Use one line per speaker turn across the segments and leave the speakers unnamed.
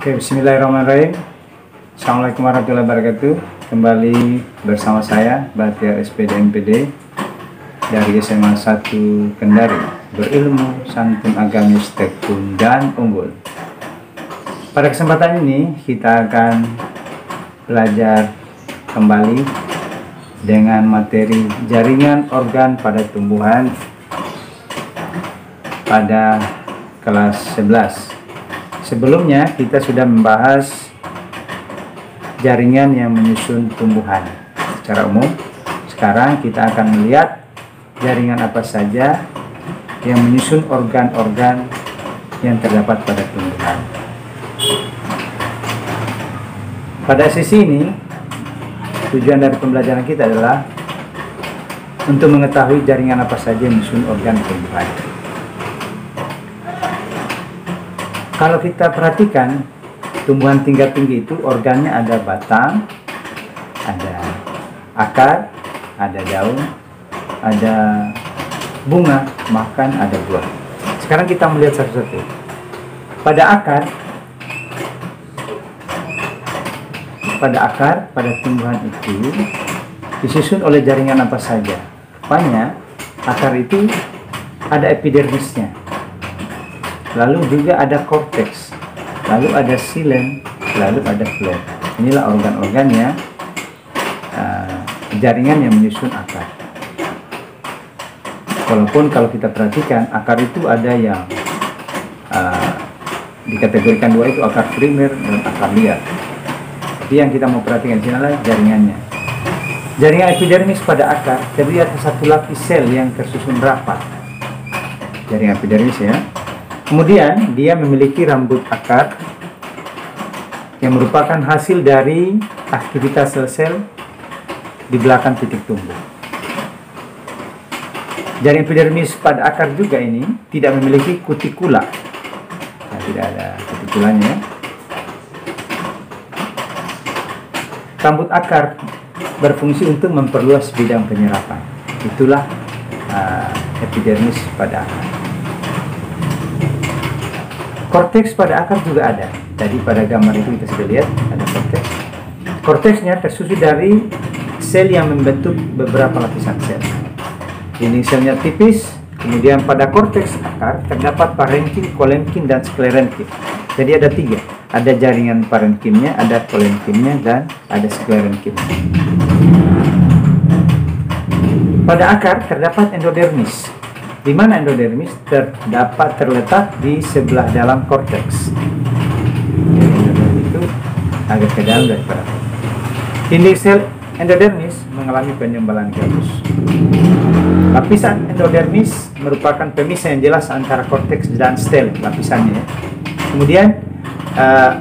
Oke, bismillahirrahmanirrahim. Assalamualaikum warahmatullahi wabarakatuh. Kembali bersama saya Bahtiar SPD MPD dari SMA 1 Kendari, berilmu, santun, agamis, tekun, dan unggul. Pada kesempatan ini kita akan belajar kembali dengan materi jaringan organ pada tumbuhan pada kelas 11. Sebelumnya kita sudah membahas jaringan yang menyusun tumbuhan secara umum. Sekarang kita akan melihat jaringan apa saja yang menyusun organ-organ yang terdapat pada tumbuhan. Pada sesi ini, tujuan dari pembelajaran kita adalah untuk mengetahui jaringan apa saja yang menyusun organ tumbuhan. Kalau kita perhatikan, tumbuhan tingkat tinggi itu organnya ada batang, ada akar, ada daun, ada bunga, bahkan ada buah. Sekarang kita melihat satu-satu. Pada akar, pada tumbuhan itu disusun oleh jaringan apa saja. Rupanya akar itu ada epidermisnya, lalu juga ada korteks, lalu ada xilem, lalu ada floem. Inilah organ-organnya, jaringan yang menyusun akar. Walaupun kalau kita perhatikan, akar itu ada yang dikategorikan dua, itu akar primer dan akar liar. Tapi yang kita mau perhatikan di sini adalah jaringannya. Jaringan epidermis pada akar terdiri atas satu lapis sel yang tersusun rapat. Jaringan epidermis ya. Kemudian dia memiliki rambut akar yang merupakan hasil dari aktivitas sel-sel di belakang titik tumbuh. Jaringan epidermis pada akar juga ini tidak memiliki kutikula. Nah, tidak ada kutikulanya. Rambut akar berfungsi untuk memperluas bidang penyerapan. Itulah epidermis pada akar. Korteks pada akar juga ada. Tadi pada gambar itu kita sudah lihat ada korteks. Korteksnya tersusun dari sel yang membentuk beberapa lapisan sel. Dinding selnya tipis. Kemudian pada korteks akar terdapat parenkim, kolemkim, dan sklerenkim. Jadi ada tiga. Ada jaringan parenkimnya, ada kolemkimnya, dan ada sklerenkimnya. Pada akar terdapat endodermis, di mana endodermis terletak di sebelah dalam korteks. Jadi endodermis itu agak ke dalam daripada korteks. Dinding sel endodermis mengalami penyembalan gabus. Lapisan endodermis merupakan pemisah yang jelas antara korteks dan stel, lapisannya. Kemudian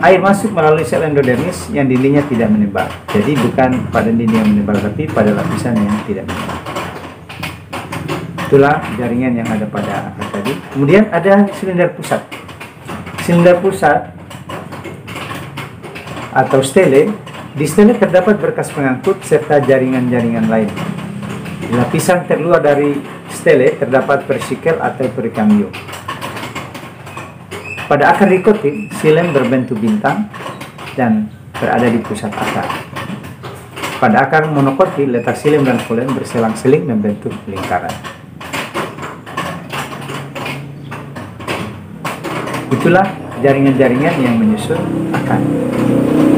air masuk melalui sel endodermis yang dindingnya tidak menebal. Jadi bukan pada dinding yang menebal, tapi pada lapisan yang tidak menebal. Itulah jaringan yang ada pada akar tadi. Kemudian ada silinder pusat. Silinder pusat atau stele. Di stele terdapat berkas pengangkut serta jaringan-jaringan lain. Di lapisan terluar dari stele terdapat persikel atau perikambium. Pada akar dikotik, xilem berbentuk bintang dan berada di pusat akar. Pada akar monokotik, letak xilem dan floem berselang-seling membentuk lingkaran. Itulah jaringan-jaringan yang menyusun akar.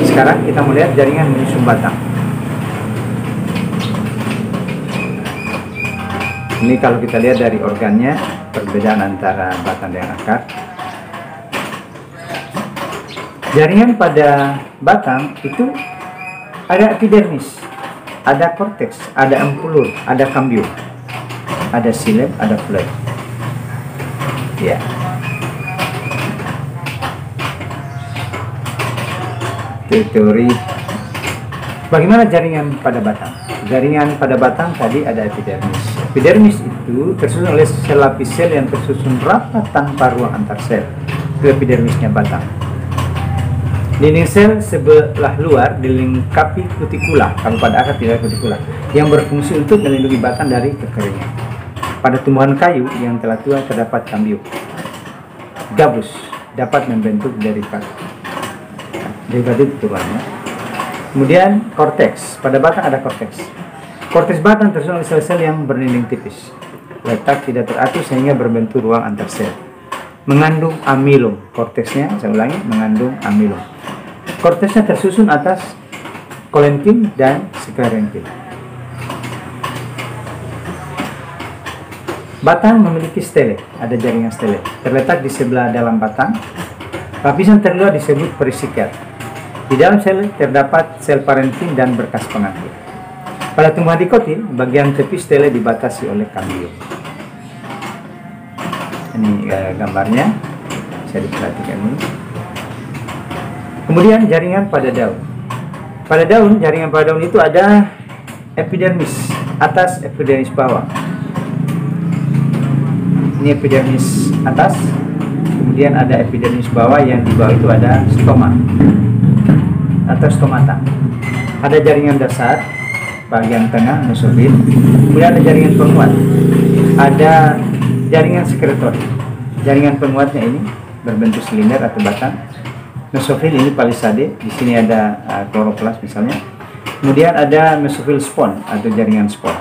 Sekarang kita melihat jaringan menyusun batang. Ini kalau kita lihat dari organnya, perbedaan antara batang dan akar. Jaringan pada batang itu ada epidermis, ada korteks, ada empulur, ada kambium, ada xilem, ada floem. Ya. Teori. Bagaimana jaringan pada batang? Jaringan pada batang tadi ada epidermis. Epidermis itu tersusun oleh sel lapis sel yang tersusun rapat tanpa ruang antar sel. Itu epidermisnya batang. Dinding sel sebelah luar dilengkapi kutikula. Kalau pada akar tidak ada kutikula, yang berfungsi untuk melindungi batang dari kekeringan. Pada tumbuhan kayu yang telah tua terdapat kambium. Gabus dapat membentuk derivat. Derivatif turunannya. Kemudian korteks, pada batang ada korteks. Korteks batang tersusun oleh sel-sel yang berdinding tipis, letak tidak teratur sehingga berbentuk ruang antar sel. Mengandung amilum, korteksnya, saya ulangi, mengandung amilum. Korteksnya tersusun atas kolenkin dan sklerenkin. Batang memiliki stele, ada jaringan stele, terletak di sebelah dalam batang. Lapisan terluar disebut perisikat. Di dalam sel terdapat sel parenkim dan berkas pengangkut. Pada tumbuhan dikotil, bagian tepi stele dibatasi oleh kambium. Ini gambarnya, bisa diperhatikan dulu. Kemudian jaringan pada daun. Pada daun, jaringan pada daun itu ada epidermis atas, epidermis bawah. Ini epidermis atas, kemudian ada epidermis bawah, yang di bawah itu ada stoma atau stomata. Ada jaringan dasar bagian tengah mesofil, kemudian ada jaringan penguat, ada jaringan sekretory. Jaringan penguatnya ini berbentuk silinder atau batang. Mesofil ini palisade, di sini ada kloroplas misalnya. Kemudian ada mesofil spon atau jaringan spon.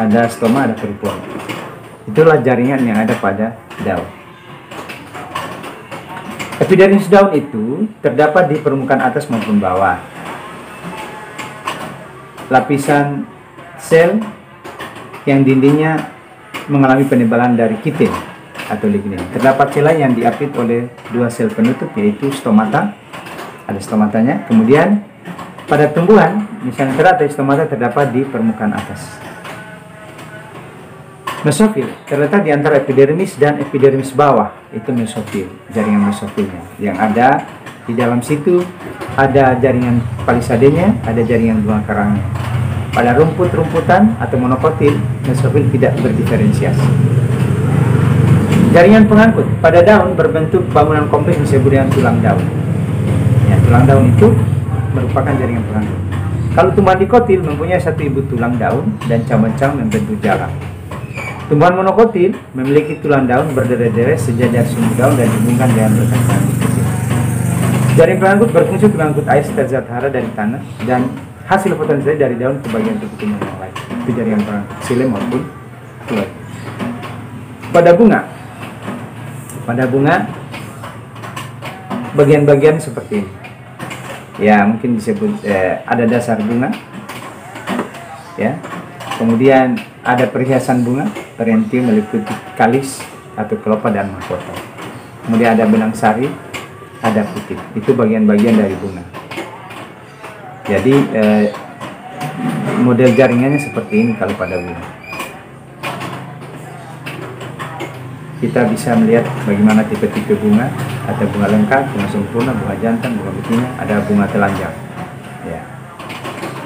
Ada stoma, ada peripon. Itulah jaringan yang ada pada daun. Epidermis daun itu terdapat di permukaan atas maupun bawah. Lapisan sel yang dindingnya mengalami penebalan dari kitin atau lignin. Terdapat sel yang diapit oleh dua sel penutup, yaitu stomata, ada stomatanya. Kemudian pada tumbuhan, misalnya teratai, stomata terdapat di permukaan atas. Mesofil terletak di antara epidermis dan epidermis bawah, itu mesofil, jaringan mesofilnya. Yang ada di dalam situ ada jaringan palisadenya, ada jaringan bunga karangnya. Pada rumput-rumputan atau monokotil, mesofil tidak berdiferensiasi. Jaringan pengangkut pada daun berbentuk bangunan kompleks disebut dengan tulang daun. Ya, tulang daun itu merupakan jaringan pengangkut. Kalau tumbuhan dikotil mempunyai satu ibu tulang daun dan cabang-cabang membentuk jalan. Tumbuhan monokotil memiliki tulang daun berderet-deret sejajar sumber daun dan dihubungkan dengan berkas pengangkut kecil. Jaring pengangkut berfungsi untuk mengangkut air serta zat hara dari tanah dan hasil fotosintesa dari daun ke bagian tubuh tumbuhan yang lain. Itu jaringan pengangkut xilem maupun phloem. Pada bunga bagian-bagian seperti ini. Ya, mungkin disebut ada dasar bunga. Ya. Kemudian ada perhiasan bunga, periantium meliputi kalis atau kelopa dan mahkota. Kemudian ada benang sari, ada putih. Itu bagian-bagian dari bunga. Jadi model jaringannya seperti ini kalau pada bunga. Kita bisa melihat bagaimana tipe-tipe bunga. Ada bunga lengkap, bunga sempurna, bunga jantan, bunga betina, ada bunga telanjang. Ya,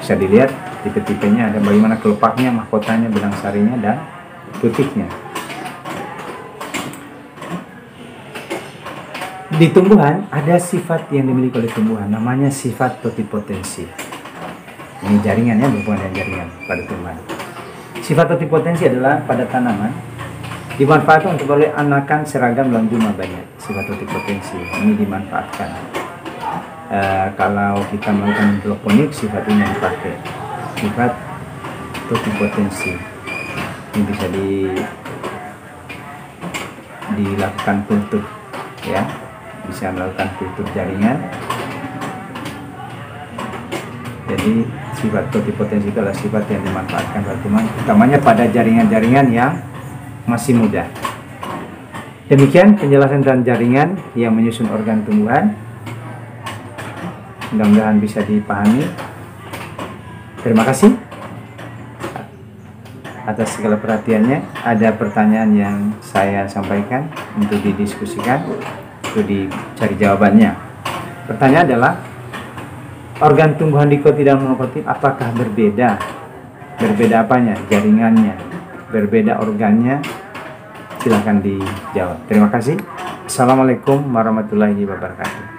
bisa dilihat tipe-tipenya, ada bagaimana kelopaknya, mahkotanya, benang sarinya, dan putihnya. Di tumbuhan ada sifat yang dimiliki oleh tumbuhan, namanya sifat totipotensi. Ini jaringannya berhubungan dengan jaringan pada tumbuhan. Sifat totipotensi adalah pada tanaman dimanfaatkan untuk oleh anakan seragam dalam jumlah banyak. Sifat totipotensi ini dimanfaatkan. Kalau kita melakukan hidroponik, sifat ini yang dipakai. Sifat totipotensi ini bisa dilakukan kultur, ya, bisa melakukan kultur jaringan. Jadi sifat totipotensi itu adalah sifat yang dimanfaatkan pada tumbuhan, utamanya pada jaringan-jaringan yang masih muda. Demikian penjelasan tentang jaringan yang menyusun organ tumbuhan. Mudah-mudahan bisa dipahami. Terima kasih atas segala perhatiannya. Ada pertanyaan yang saya sampaikan untuk didiskusikan, untuk dicari jawabannya. Pertanyaan adalah, organ tumbuhan dikotil dan monokotil apakah berbeda? Berbeda apanya? Jaringannya. Berbeda organnya? Silahkan dijawab. Terima kasih. Assalamualaikum warahmatullahi wabarakatuh.